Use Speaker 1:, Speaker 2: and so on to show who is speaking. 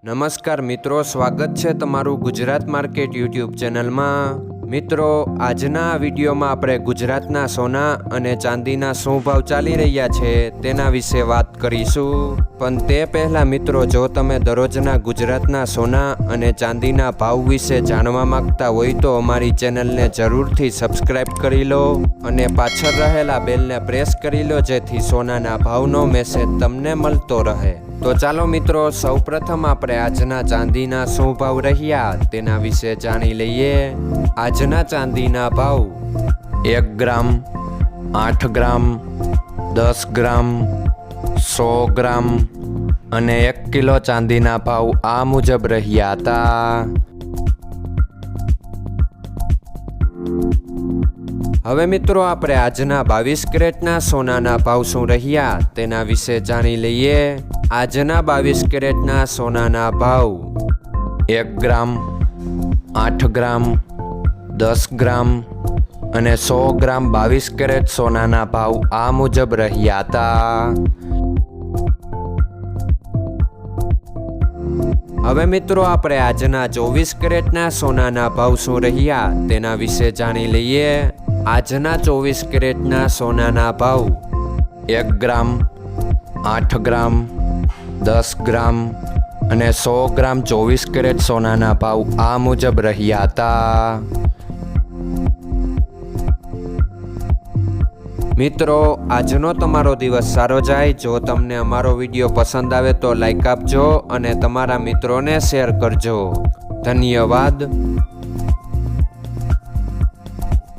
Speaker 1: નમસ્કાર મિત્રો, સ્વાગત છે તમારું ગુજરાત માર્કેટ યુટ્યુબ ચેનલમાં। મિત્રો, આજના વિડીયોમાં આપણે ગુજરાતના સોના અને ચાંદીના શું ભાવ ચાલી રહ્યા છે તેના વિશે વાત કરીશું। પણ તે પહેલાં મિત્રો, જો તમે દરરોજના ગુજરાતના સોના અને ચાંદીના ભાવ વિશે જાણવા માંગતા હોય તો અમારી ચેનલને જરૂરથી સબસ્ક્રાઈબ કરી લો અને પાછળ રહેલા બેલને પ્રેસ કરી લો, જેથી સોનાના ભાવનો મેસેજ તમને મળતો રહે। તો ચાલો મિત્રો, સૌપ્રથમ આપણે આજના ચાંદીના શું ભાવ રહ્યા તેના વિશે જાણી લઈએ। આજના ચાંદીના ભાવ 1 ગ્રામ, 8 ગ્રામ, 10 ગ્રામ, 100 ગ્રામ અને 1 કિલો ચાંદીના ભાવ આ મુજબ રહ્યા હતા। હવે મિત્રો, આપણે આજના 22 કેરેટના સોનાના ભાવ શું રહ્યા તેના વિશે જાણી લઈએ। આજના 22 કેરેટના સોનાના ભાવ 1 ગ્રામ, 8 ગ્રામ, 10 ગ્રામ અને 100 ગ્રામ 22 કેરેટ સોનાના ભાવ આ મુજબ રહ્યા હતા। હવે મિત્રો, આપણે આજના 24 કેરેટના સોનાના ભાવ શું રહ્યા તેના વિશે જાણી લઈએ। આજના 24 કેરેટના સોનાના ભાવ 1 ગ્રામ, 8 ગ્રામ, 10 ગ્રામ અને 100 ગ્રામ 24 કેરેટ સોનાના ભાવ આ મુજબ રહ્યા હતા। મિત્રો, આજનો તમારો દિવસ સારો જાય। જો તમને અમારો વિડીયો પસંદ આવે તો લાઈક આપજો અને તમારા મિત્રોને શેર કરજો। ધન્યવાદ।